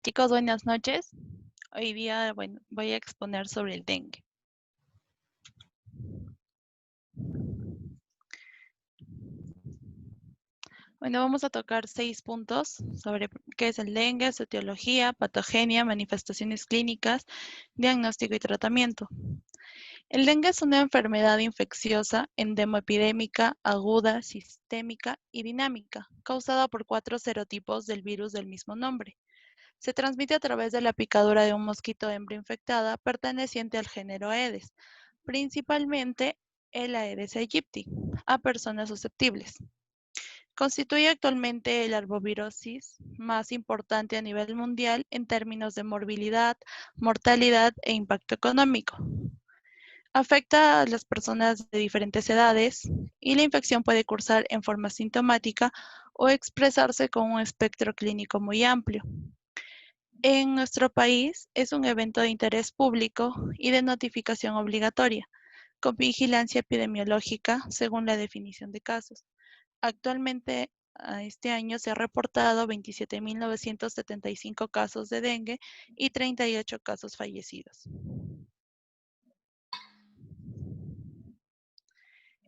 Chicos, buenas noches. Hoy día, voy a exponer sobre el dengue. Vamos a tocar 6 puntos sobre qué es el dengue, su etiología, patogenia, manifestaciones clínicas, diagnóstico y tratamiento. El dengue es una enfermedad infecciosa endemoepidémica, aguda, sistémica y dinámica, causada por 4 serotipos del virus del mismo nombre. Se transmite a través de la picadura de un mosquito hembra infectada perteneciente al género Aedes, principalmente el Aedes aegypti, a personas susceptibles. Constituye actualmente el arbovirosis más importante a nivel mundial en términos de morbilidad, mortalidad e impacto económico. Afecta a las personas de diferentes edades y la infección puede cursar en forma sintomática o expresarse con un espectro clínico muy amplio. En nuestro país es un evento de interés público y de notificación obligatoria, con vigilancia epidemiológica según la definición de casos. Actualmente, a este año se ha reportado 27.975 casos de dengue y 38 casos fallecidos.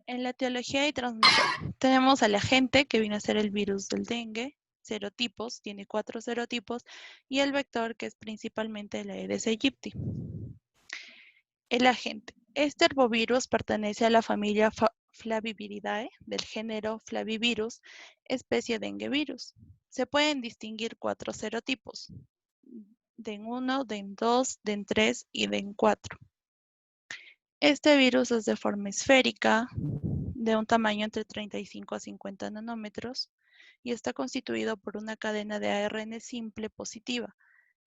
En la etiología y transmisión, tenemos al agente que viene a ser el virus del dengue, serotipos, tiene 4 serotipos, y el vector que es principalmente el Aedes aegypti. El agente. Este herbovirus pertenece a la familia Flaviviridae del género Flavivirus, especie denguevirus. Se pueden distinguir 4 serotipos: DEN1, DEN2, DEN3 y DEN4. Este virus es de forma esférica, de un tamaño entre 35 a 50 nanómetros, y está constituido por una cadena de ARN simple positiva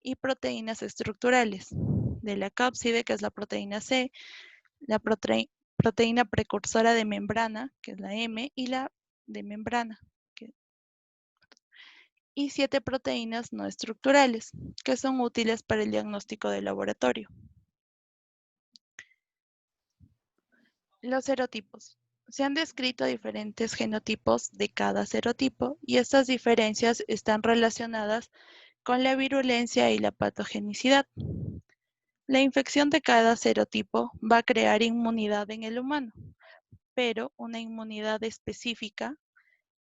y proteínas estructurales de la cápside, que es la proteína C, la proteína precursora de membrana, que es la M, y la de membrana, y 7 proteínas no estructurales, que son útiles para el diagnóstico de laboratorio. Los serotipos. Se han descrito diferentes genotipos de cada serotipo y estas diferencias están relacionadas con la virulencia y la patogenicidad. La infección de cada serotipo va a crear inmunidad en el humano, pero una inmunidad específica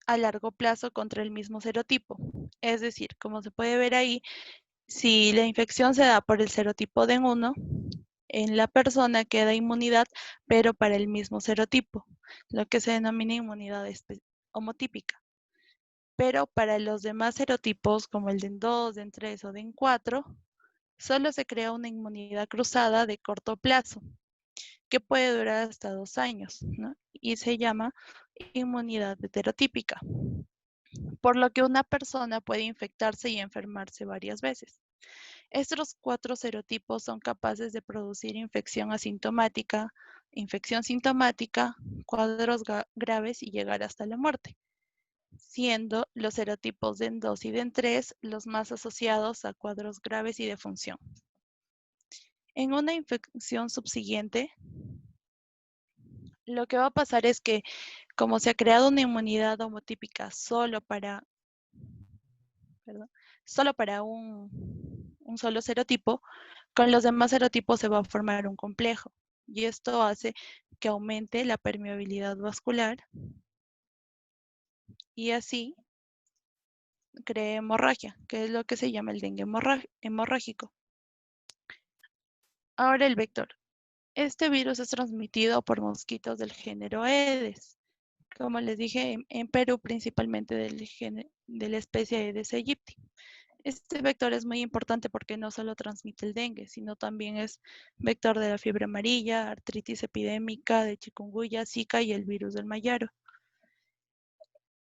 a largo plazo contra el mismo serotipo. Es decir, como se puede ver ahí, si la infección se da por el serotipo DEN1, en la persona queda inmunidad, pero para el mismo serotipo, lo que se denomina inmunidad homotípica. Pero para los demás serotipos, como el DEN2, DEN3 o DEN4, solo se crea una inmunidad cruzada de corto plazo, que puede durar hasta 2 años, ¿no? Y se llama inmunidad heterotípica, por lo que una persona puede infectarse y enfermarse varias veces. Estos 4 serotipos son capaces de producir infección asintomática, infección sintomática, cuadros graves y llegar hasta la muerte, siendo los serotipos DEN2 y DEN3 los más asociados a cuadros graves y defunción. En una infección subsiguiente, lo que va a pasar es que, como se ha creado una inmunidad homotípica solo para un solo serotipo, con los demás serotipos se va a formar un complejo, y esto hace que aumente la permeabilidad vascular y así cree hemorragia, que es lo que se llama el dengue hemorrágico. Ahora el vector. Este virus es transmitido por mosquitos del género Aedes. Como les dije, en Perú principalmente de la especie Aedes aegypti. Este vector es muy importante porque no solo transmite el dengue, sino también es vector de la fiebre amarilla, artritis epidémica, de chikungunya, Zika y el virus del Mayaro.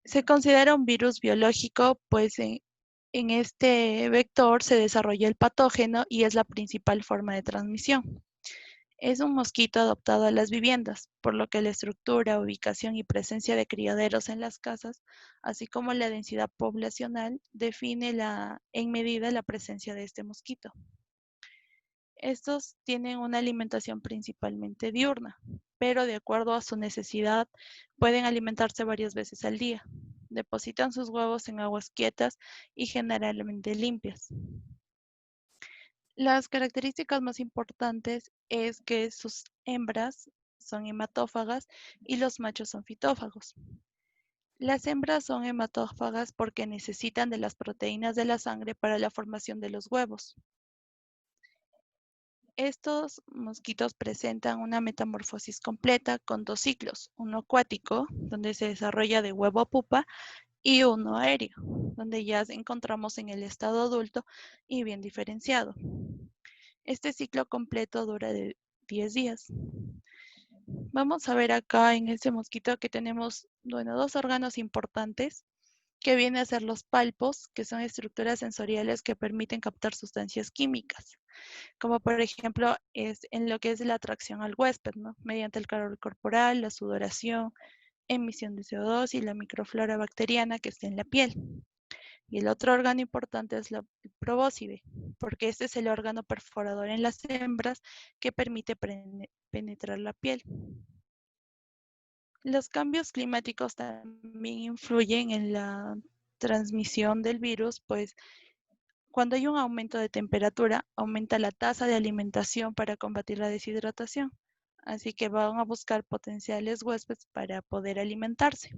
Se considera un virus biológico, pues en este vector se desarrolla el patógeno y es la principal forma de transmisión. Es un mosquito adaptado a las viviendas, por lo que la estructura, ubicación y presencia de criaderos en las casas, así como la densidad poblacional, define en medida la presencia de este mosquito. Estos tienen una alimentación principalmente diurna, pero de acuerdo a su necesidad pueden alimentarse varias veces al día. Depositan sus huevos en aguas quietas y generalmente limpias. Las características más importantes es que sus hembras son hematófagas y los machos son fitófagos. Las hembras son hematófagas porque necesitan de las proteínas de la sangre para la formación de los huevos. Estos mosquitos presentan una metamorfosis completa con 2 ciclos, uno acuático, donde se desarrolla de huevo a pupa, y uno aéreo, donde ya encontramos en el estado adulto y bien diferenciado. Este ciclo completo dura de 10 días. Vamos a ver acá en este mosquito que tenemos, bueno, 2 órganos importantes que vienen a ser los palpos, que son estructuras sensoriales que permiten captar sustancias químicas, como por ejemplo en lo que es la atracción al huésped, ¿no? Mediante el calor corporal, la sudoración, emisión de CO2 y la microflora bacteriana que está en la piel. Y el otro órgano importante es el probóscide, porque este es el órgano perforador en las hembras que permite penetrar la piel. Los cambios climáticos también influyen en la transmisión del virus, pues cuando hay un aumento de temperatura, aumenta la tasa de alimentación para combatir la deshidratación. Así que van a buscar potenciales huéspedes para poder alimentarse.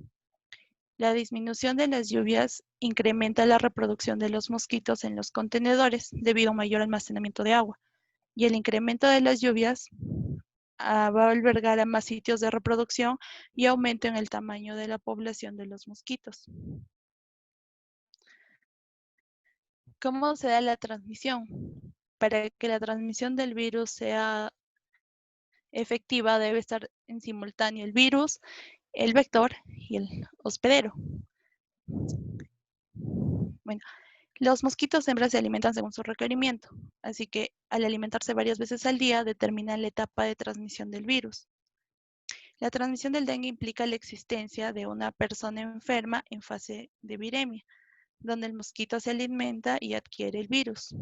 La disminución de las lluvias incrementa la reproducción de los mosquitos en los contenedores debido a un mayor almacenamiento de agua. Y el incremento de las lluvias va a albergar a más sitios de reproducción y aumento en el tamaño de la población de los mosquitos. ¿Cómo se da la transmisión? Para que la transmisión del virus sea efectiva debe estar en simultáneo el virus, el vector y el hospedero. Bueno, los mosquitos hembras se alimentan según su requerimiento, así que al alimentarse varias veces al día determinan la etapa de transmisión del virus. La transmisión del dengue implica la existencia de una persona enferma en fase de viremia, donde el mosquito se alimenta y adquiere el virus.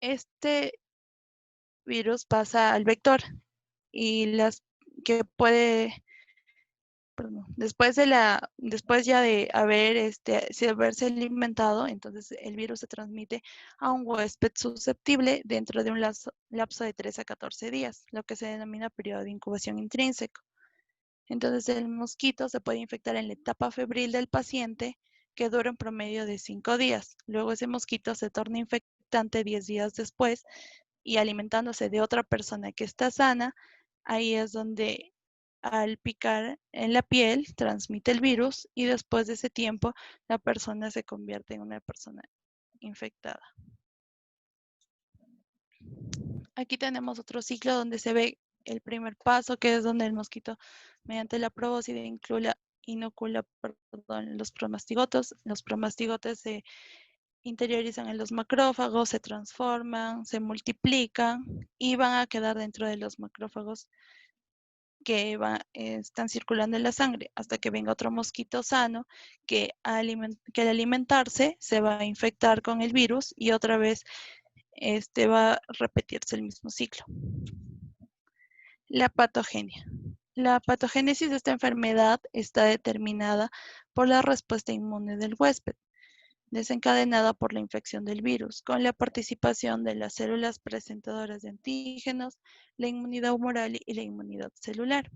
Este virus pasa al vector y las que puede, perdón, después ya de haberse alimentado, entonces el virus se transmite a un huésped susceptible dentro de un lapso de 3 a 14 días, lo que se denomina periodo de incubación intrínseco. Entonces el mosquito se puede infectar en la etapa febril del paciente, que dura un promedio de 5 días. Luego ese mosquito se torna infectante 10 días después y alimentándose de otra persona que está sana, ahí es donde al picar en la piel transmite el virus y después de ese tiempo la persona se convierte en una persona infectada. Aquí tenemos otro ciclo donde se ve el primer paso, que es donde el mosquito, mediante la probóscide, inocula los promastigotos. Los promastigotes se interiorizan en los macrófagos, se transforman, se multiplican y van a quedar dentro de los macrófagos que están circulando en la sangre hasta que venga otro mosquito sano que al alimentarse se va a infectar con el virus y otra vez va a repetirse el mismo ciclo. La patogenia. La patogénesis de esta enfermedad está determinada por la respuesta inmune del huésped, desencadenada por la infección del virus, con la participación de las células presentadoras de antígenos, la inmunidad humoral y la inmunidad celular.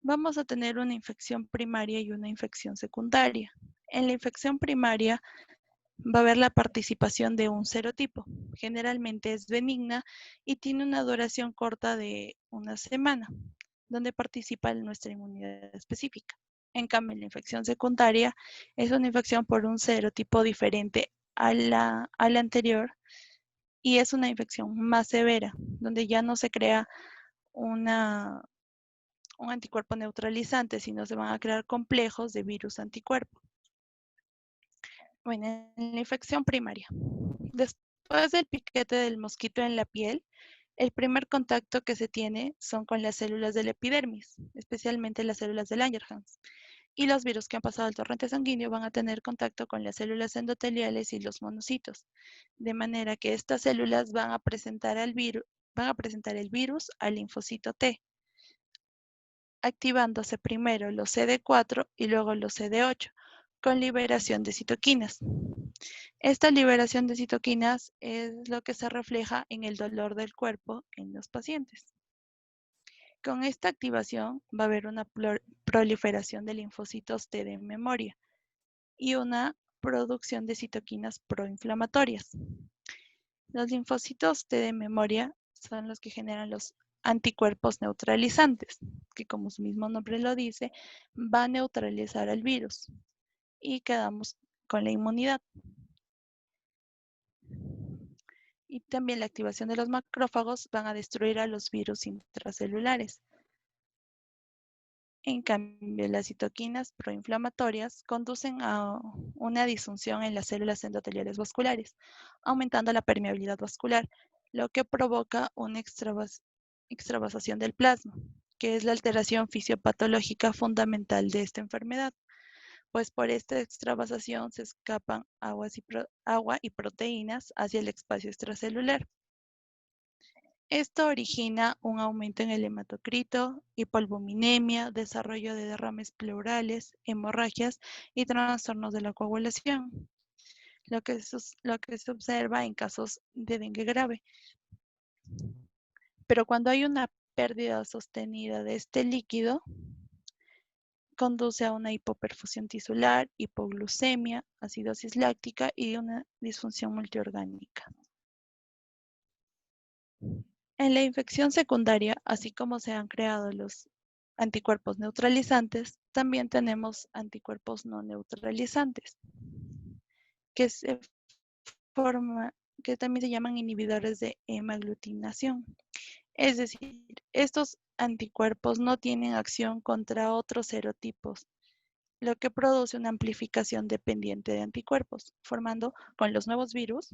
Vamos a tener una infección primaria y una infección secundaria. En la infección primaria va a haber la participación de un serotipo. Generalmente es benigna y tiene una duración corta de una semana, donde participa nuestra inmunidad específica. En cambio, la infección secundaria es una infección por un serotipo diferente a la anterior y es una infección más severa, donde ya no se crea un anticuerpo neutralizante, sino se van a crear complejos de virus anticuerpo. Bueno, en la infección primaria. Después del piquete del mosquito en la piel, el primer contacto que se tiene son con las células del epidermis, especialmente las células de Langerhans. Y los virus que han pasado al torrente sanguíneo van a tener contacto con las células endoteliales y los monocitos, de manera que estas células van a presentar el virus al linfocito T. activándose primero los CD4 y luego los CD8, con liberación de citoquinas. Esta liberación de citoquinas es lo que se refleja en el dolor del cuerpo en los pacientes. Con esta activación va a haber una proliferación de linfocitos T de memoria y una producción de citoquinas proinflamatorias. Los linfocitos T de memoria son los que generan los anticuerpos neutralizantes, que como su mismo nombre lo dice, va a neutralizar al virus y quedamos con la inmunidad. Y también la activación de los macrófagos van a destruir a los virus intracelulares. En cambio, las citoquinas proinflamatorias conducen a una disfunción en las células endoteliales vasculares, aumentando la permeabilidad vascular, lo que provoca una extravasación del plasma, que es la alteración fisiopatológica fundamental de esta enfermedad, pues por esta extravasación se escapan agua y proteínas hacia el espacio extracelular. Esto origina un aumento en el hematocrito, hipoalbuminemia, desarrollo de derrames pleurales, hemorragias y trastornos de la coagulación, lo que se observa en casos de dengue grave. Pero cuando hay una pérdida sostenida de este líquido, conduce a una hipoperfusión tisular, hipoglucemia, acidosis láctica y una disfunción multiorgánica. En la infección secundaria, así como se han creado los anticuerpos neutralizantes, también tenemos anticuerpos no neutralizantes, que que también se llaman inhibidores de hemaglutinación. Es decir, estos anticuerpos no tienen acción contra otros serotipos, lo que produce una amplificación dependiente de anticuerpos, formando con los nuevos virus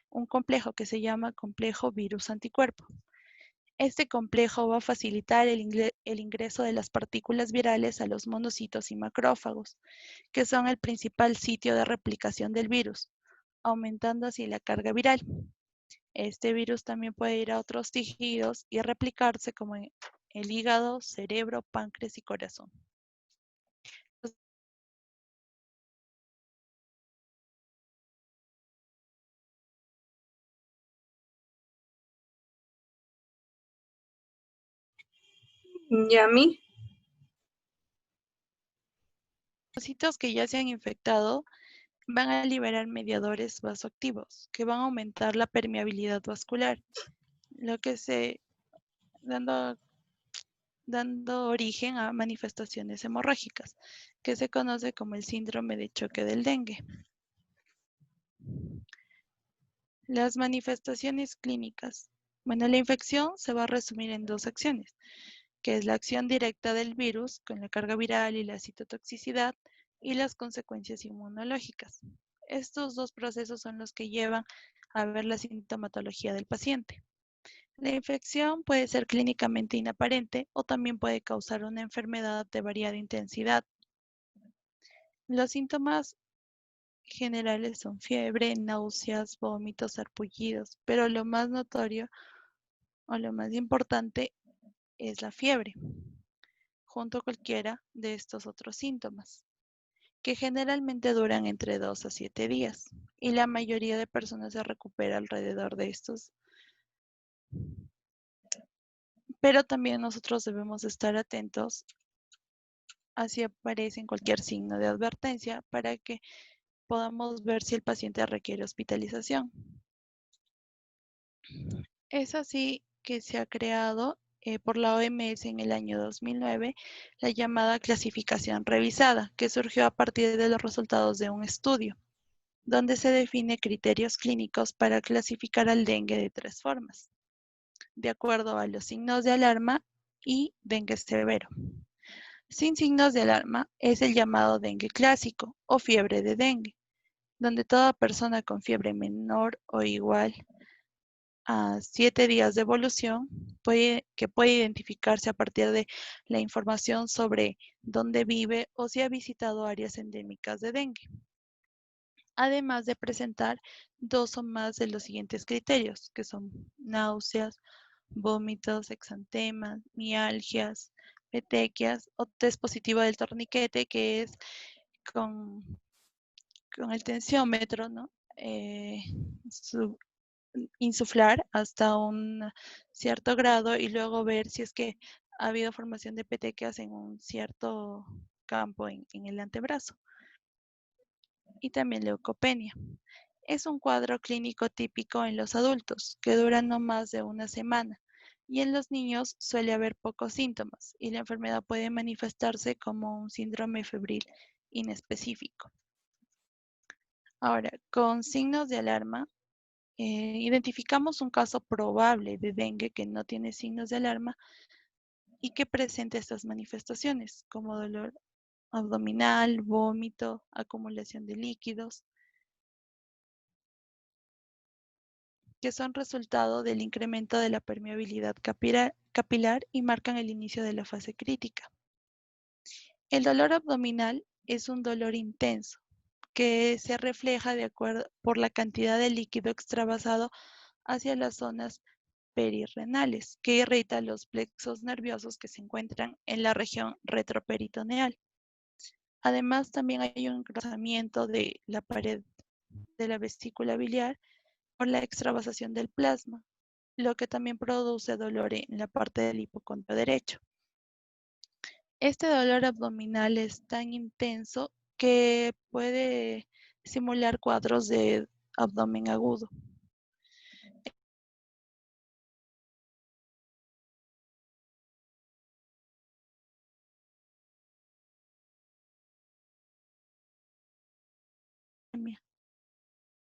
un complejo que se llama complejo virus-anticuerpo. Este complejo va a facilitar el ingreso de las partículas virales a los monocitos y macrófagos, que son el principal sitio de replicación del virus, aumentando así la carga viral. Este virus también puede ir a otros tejidos y replicarse como en el hígado, cerebro, páncreas y corazón. Yami. Los monocitos que ya se han infectado van a liberar mediadores vasoactivos que van a aumentar la permeabilidad vascular, lo que se dando origen a manifestaciones hemorrágicas, que se conoce como el síndrome de choque del dengue. Las manifestaciones clínicas. Bueno, la infección se va a resumir en dos acciones, que es la acción directa del virus con la carga viral y la citotoxicidad y las consecuencias inmunológicas. Estos dos procesos son los que llevan a ver la sintomatología del paciente. La infección puede ser clínicamente inaparente o también puede causar una enfermedad de variada intensidad. Los síntomas generales son fiebre, náuseas, vómitos, sarpullidos, pero lo más notorio o lo más importante es la fiebre, junto a cualquiera de estos otros síntomas, que generalmente duran entre 2 a 7 días y la mayoría de personas se recupera alrededor de estos. Pero también nosotros debemos estar atentos a si aparece cualquier signo de advertencia para que podamos ver si el paciente requiere hospitalización. Es así que se ha creado por la OMS en el año 2009 la llamada clasificación revisada, que surgió a partir de los resultados de un estudio, donde se define criterios clínicos para clasificar al dengue de 3 formas, de acuerdo a los signos de alarma y dengue severo. Sin signos de alarma es el llamado dengue clásico o fiebre de dengue, donde toda persona con fiebre menor o igual a 7 días de evolución que puede identificarse a partir de la información sobre dónde vive o si ha visitado áreas endémicas de dengue. Además de presentar 2 o más de los siguientes criterios, que son náuseas, vómitos, exantemas, mialgias, petequias o test positivo del torniquete, que es con, con el tensiómetro, ¿no? Su, insuflar hasta un cierto grado y luego ver si es que ha habido formación de petequias en un cierto campo en el antebrazo. Y también leucopenia. Es un cuadro clínico típico en los adultos, que dura no más de una semana, y en los niños suele haber pocos síntomas, y la enfermedad puede manifestarse como un síndrome febril inespecífico. Ahora, con signos de alarma, identificamos un caso probable de dengue que no tiene signos de alarma y que presenta estas manifestaciones, como dolor abdominal, vómito, acumulación de líquidos, que son resultado del incremento de la permeabilidad capilar y marcan el inicio de la fase crítica. El dolor abdominal es un dolor intenso que se refleja de acuerdo por la cantidad de líquido extravasado hacia las zonas perirrenales, que irrita los plexos nerviosos que se encuentran en la región retroperitoneal. Además, también hay un engrosamiento de la pared de la vesícula biliar por la extravasación del plasma, lo que también produce dolor en la parte del hipocondrio derecho. Este dolor abdominal es tan intenso que puede simular cuadros de abdomen agudo.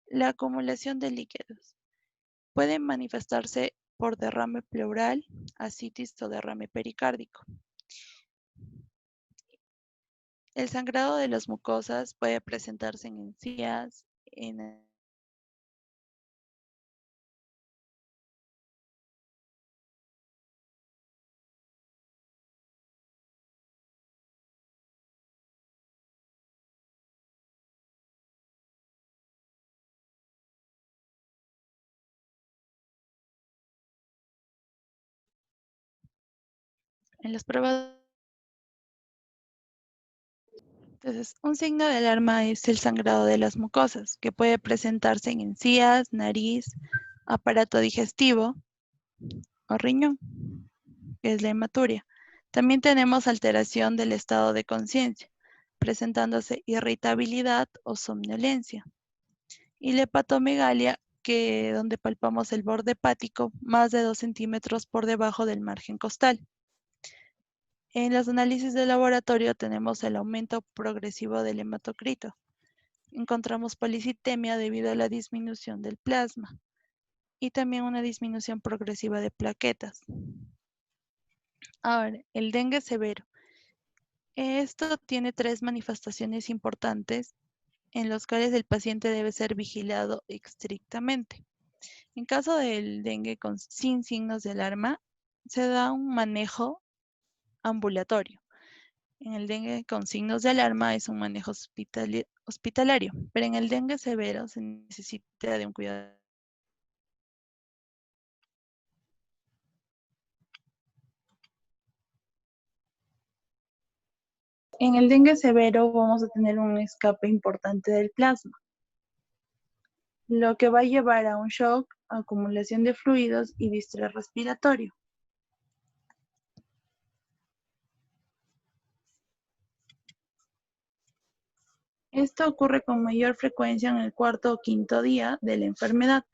La acumulación de líquidos puede manifestarse por derrame pleural, ascitis o derrame pericárdico. El sangrado de las mucosas puede presentarse en encías, en las pruebas. Entonces, un signo de alarma es el sangrado de las mucosas, que puede presentarse en encías, nariz, aparato digestivo o riñón, que es la hematuria. También tenemos alteración del estado de conciencia, presentándose irritabilidad o somnolencia. Y la hepatomegalia, que donde palpamos el borde hepático más de 2 centímetros por debajo del margen costal. En los análisis de laboratorio tenemos el aumento progresivo del hematocrito. Encontramos policitemia debido a la disminución del plasma y también una disminución progresiva de plaquetas. Ahora, el dengue severo. Esto tiene 3 manifestaciones importantes en los cuales el paciente debe ser vigilado estrictamente. En caso del dengue sin signos de alarma, se da un manejo ambulatorio. En el dengue con signos de alarma es un manejo hospitalario, pero en el dengue severo se necesita de un cuidado. En el dengue severo vamos a tener un escape importante del plasma, lo que va a llevar a un shock, acumulación de fluidos y distrés respiratorio. Esto ocurre con mayor frecuencia en el cuarto o quinto día de la enfermedad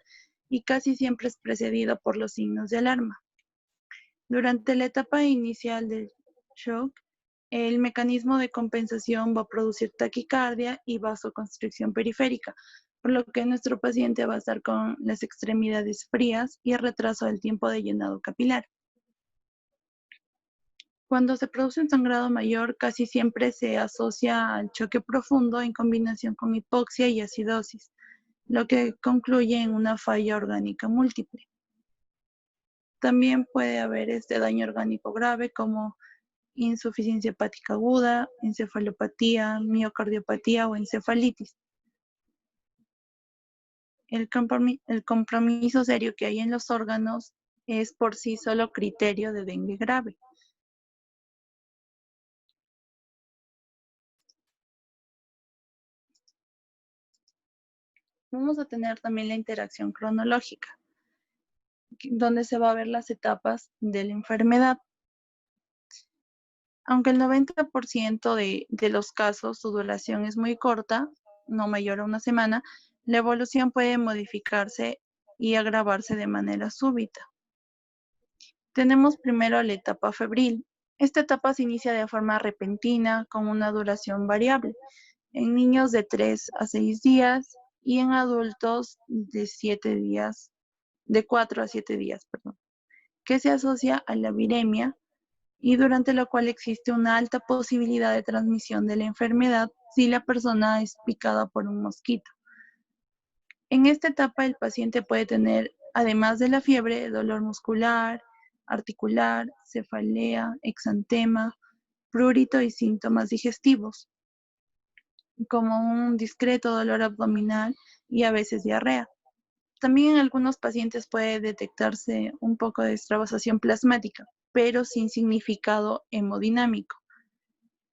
y casi siempre es precedido por los signos de alarma. Durante la etapa inicial del shock, el mecanismo de compensación va a producir taquicardia y vasoconstricción periférica, por lo que nuestro paciente va a estar con las extremidades frías y retraso del tiempo de llenado capilar. Cuando se produce un sangrado mayor, casi siempre se asocia al choque profundo en combinación con hipoxia y acidosis, lo que concluye en una falla orgánica múltiple. También puede haber este daño orgánico grave como insuficiencia hepática aguda, encefalopatía, miocardiopatía o encefalitis. El compromiso serio que hay en los órganos es por sí solo criterio de dengue grave. Vamos a tener también la interacción cronológica, donde se va a ver las etapas de la enfermedad. Aunque el 90% de los casos su duración es muy corta, no mayor a una semana, la evolución puede modificarse y agravarse de manera súbita. Tenemos primero la etapa febril. Esta etapa se inicia de forma repentina con una duración variable. En niños de 3 a 6 días y en adultos de 7 días, de 4 a 7 días, perdón, que se asocia a la viremia y durante la cual existe una alta posibilidad de transmisión de la enfermedad si la persona es picada por un mosquito. En esta etapa el paciente puede tener, además de la fiebre, dolor muscular, articular, cefalea, exantema, prurito y síntomas digestivos, como un discreto dolor abdominal y a veces diarrea. También en algunos pacientes puede detectarse un poco de extravasación plasmática, pero sin significado hemodinámico.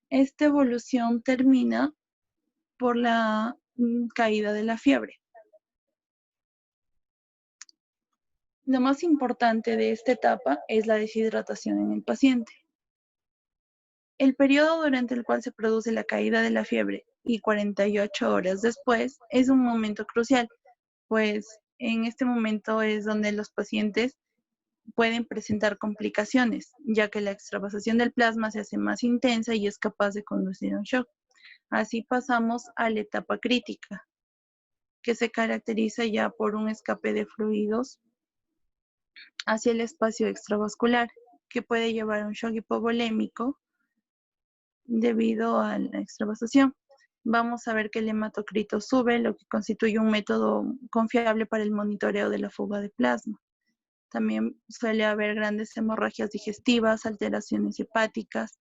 Esta evolución termina por la caída de la fiebre. Lo más importante de esta etapa es la deshidratación en el paciente. El periodo durante el cual se produce la caída de la fiebre y 48 horas después es un momento crucial, pues en este momento es donde los pacientes pueden presentar complicaciones, ya que la extravasación del plasma se hace más intensa y es capaz de conducir a un shock. Así pasamos a la etapa crítica, que se caracteriza ya por un escape de fluidos hacia el espacio extravascular, que puede llevar a un shock hipovolémico debido a la extravasación. Vamos a ver que el hematocrito sube, lo que constituye un método confiable para el monitoreo de la fuga de plasma. También suele haber grandes hemorragias digestivas, alteraciones hepáticas,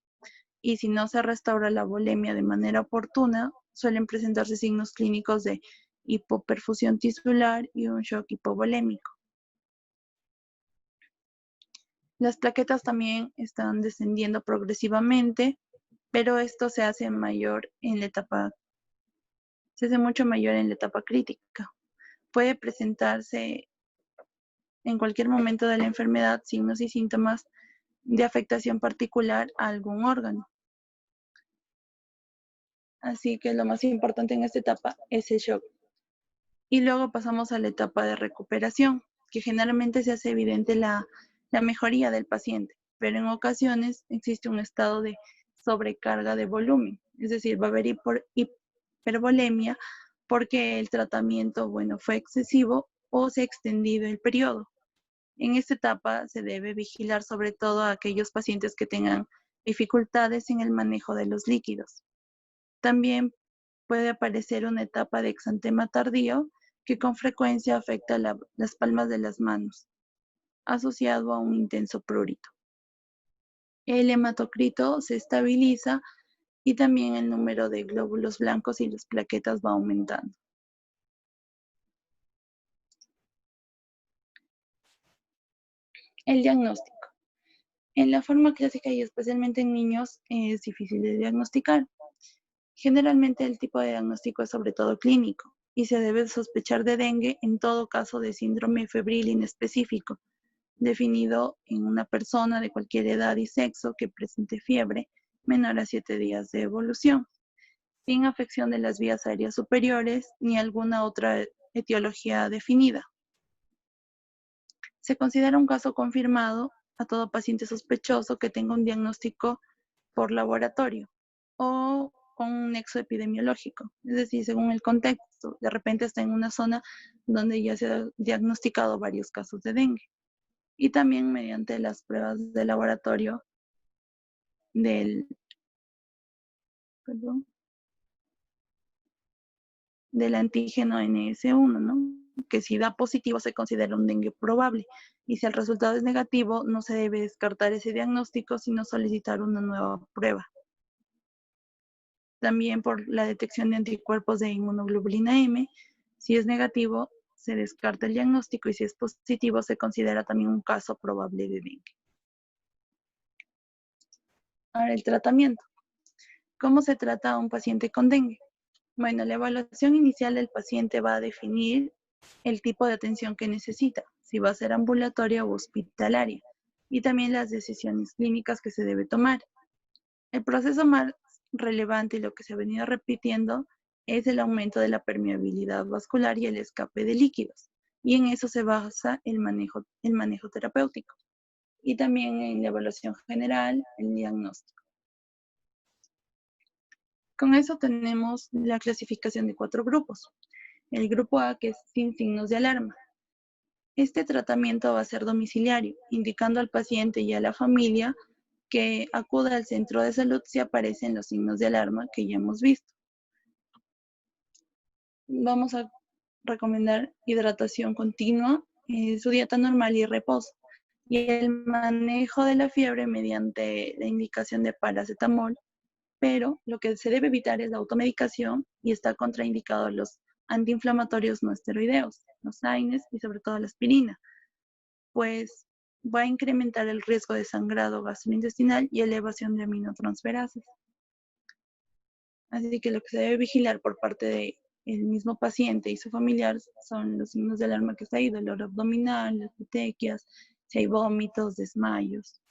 y si no se restaura la volemia de manera oportuna, suelen presentarse signos clínicos de hipoperfusión tisular y un shock hipovolémico. Las plaquetas también están descendiendo progresivamente, pero esto se hace mucho mayor en la etapa crítica. Puede presentarse en cualquier momento de la enfermedad signos y síntomas de afectación particular a algún órgano. Así que lo más importante en esta etapa es el shock. Y luego pasamos a la etapa de recuperación, que generalmente se hace evidente la mejoría del paciente, pero en ocasiones existe un estado de sobrecarga de volumen, es decir, va a haber hipervolemia porque el tratamiento, fue excesivo o se ha extendido el periodo. En esta etapa se debe vigilar sobre todo a aquellos pacientes que tengan dificultades en el manejo de los líquidos. También puede aparecer una etapa de exantema tardío que con frecuencia afecta las palmas de las manos, asociado a un intenso prurito. El hematocrito se estabiliza y también el número de glóbulos blancos y las plaquetas va aumentando. El diagnóstico. En la forma clásica y especialmente en niños es difícil de diagnosticar. Generalmente el tipo de diagnóstico es sobre todo clínico y se debe sospechar de dengue en todo caso de síndrome febril inespecífico, definido en una persona de cualquier edad y sexo que presente fiebre menor a 7 días de evolución, sin afección de las vías aéreas superiores ni alguna otra etiología definida. Se considera un caso confirmado a todo paciente sospechoso que tenga un diagnóstico por laboratorio o con un nexo epidemiológico, es decir, según el contexto. De repente está en una zona donde ya se ha diagnosticado varios casos de dengue. Y también mediante las pruebas de laboratorio del, perdón, del antígeno NS1, ¿no? Que si da positivo se considera un dengue probable y si el resultado es negativo no se debe descartar ese diagnóstico sino solicitar una nueva prueba. También por la detección de anticuerpos de inmunoglobulina M, si es negativo se descarta el diagnóstico y si es positivo se considera también un caso probable de dengue. Ahora el tratamiento. ¿Cómo se trata a un paciente con dengue? Bueno, la evaluación inicial del paciente va a definir el tipo de atención que necesita, si va a ser ambulatoria o hospitalaria, y también las decisiones clínicas que se debe tomar. El proceso más relevante y lo que se ha venido repitiendo es el aumento de la permeabilidad vascular y el escape de líquidos. Y en eso se basa el manejo terapéutico. Y también en la evaluación general, el diagnóstico. Con eso tenemos la clasificación de 4 grupos. El grupo A, que es sin signos de alarma. Este tratamiento va a ser domiciliario, indicando al paciente y a la familia que acuda al centro de salud si aparecen los signos de alarma que ya hemos visto. Vamos a recomendar hidratación continua, su dieta normal y reposo. Y el manejo de la fiebre mediante la indicación de paracetamol, pero lo que se debe evitar es la automedicación y está contraindicado los antiinflamatorios no esteroideos, los AINES y sobre todo la aspirina, pues va a incrementar el riesgo de sangrado gastrointestinal y elevación de aminotransferases. Así que lo que se debe vigilar por parte del mismo paciente y su familiar son los signos de alarma que está ahí, dolor abdominal, las petequias, si hay vómitos, desmayos.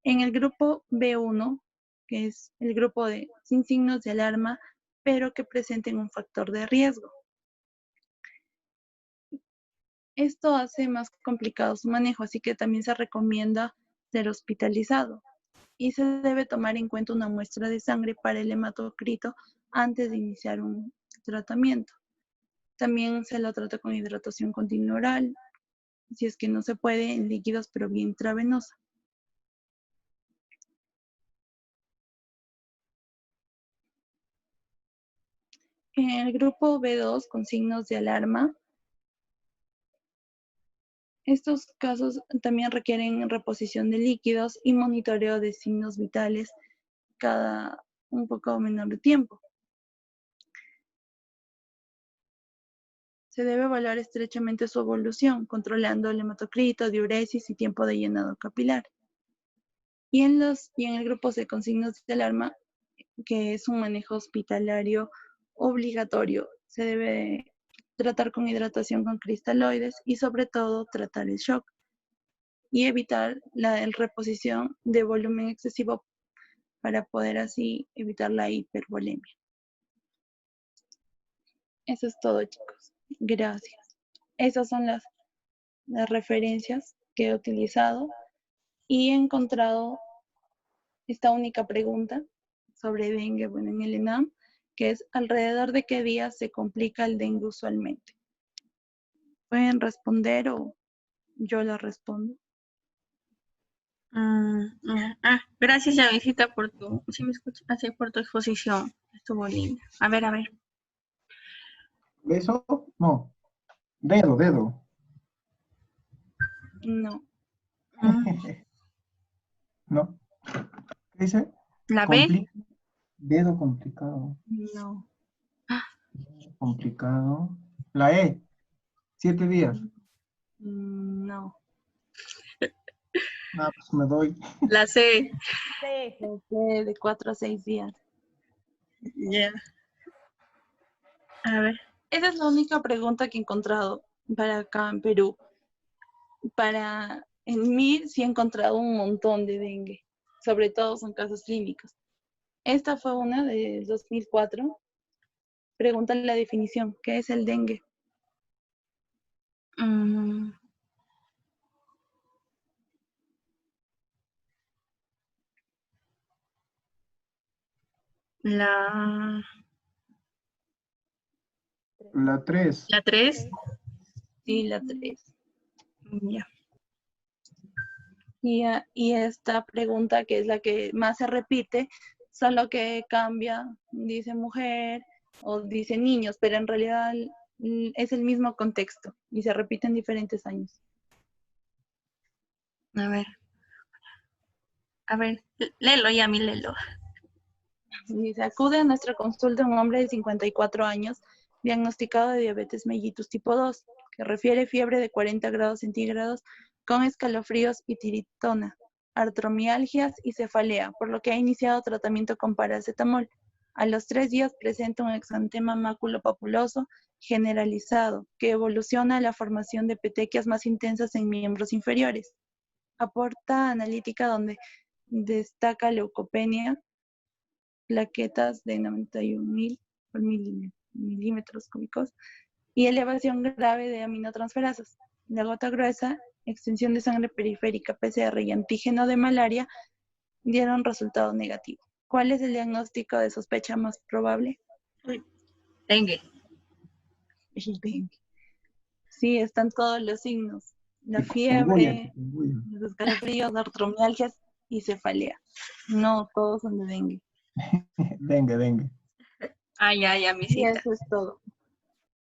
En el grupo B1, que es el grupo de sin signos de alarma, pero que presenten un factor de riesgo. Esto hace más complicado su manejo, así que también se recomienda ser hospitalizado. Y se debe tomar en cuenta una muestra de sangre para el hematocrito antes de iniciar un tratamiento. También se lo trata con hidratación continua oral, si es que no se puede en líquidos, pero vía intravenosa. En el grupo B2 con signos de alarma, estos casos también requieren reposición de líquidos y monitoreo de signos vitales cada un poco menor de tiempo. Se debe evaluar estrechamente su evolución, controlando el hematocrito, diuresis y tiempo de llenado capilar. Y en el grupo C con signos de alarma, que es un manejo hospitalario obligatorio, se debe tratar con hidratación con cristaloides y sobre todo tratar el shock y evitar la reposición de volumen excesivo para poder así evitar la hipervolemia. Eso es todo, chicos. Gracias. Esas son las referencias que he utilizado y he encontrado esta única pregunta sobre dengue, bueno, en el ENAM, que es ¿alrededor de qué días se complica el dengue usualmente? ¿Pueden responder o yo la respondo? Gracias, Yavisita, por tu, ¿sí me escuchas? Así, por tu exposición. Estuvo linda. A ver, a ver. ¿Beso? No. Dedo. No. ¿No? ¿Qué dice? ¿La B? Dedo complicado. No. Complicado. La E. 7 días. No. Ah, pues me doy. La C. De 4 a 6 días. Ya. A ver. Esa es la única pregunta que he encontrado para acá en Perú. En mí sí he encontrado un montón de dengue, sobre todo son casos clínicos. Esta fue una de 2004. Preguntan la definición, ¿qué es el dengue? La 3. La 3. Sí, la 3. Ya. Y esta pregunta, que es la que más se repite, solo que cambia, dice mujer o dice niños, pero en realidad es el mismo contexto y se repite en diferentes años. A ver, léelo, Yami, léelo. Dice, acude a nuestra consulta un hombre de 54 años diagnosticado de diabetes mellitus tipo 2, que refiere fiebre de 40 grados centígrados con escalofríos y tiritona, artromialgias y cefalea, por lo que ha iniciado tratamiento con paracetamol. A los 3 días presenta un exantema maculopapuloso generalizado que evoluciona a la formación de petequias más intensas en miembros inferiores. Aporta analítica donde destaca leucopenia, plaquetas de 91.000 por milímetros cúbicos y elevación grave de aminotransferasas. La gota gruesa, extensión de sangre periférica, PCR y antígeno de malaria dieron resultado negativo. ¿Cuál es el diagnóstico de sospecha más probable? Dengue. El dengue. Sí, están todos los signos. La Chikungunya, fiebre, chikungunya. los escalofríos, artromialgias y cefalea. No, todos son de dengue. Dengue, dengue. Ah, ya, Y misita. eso es todo.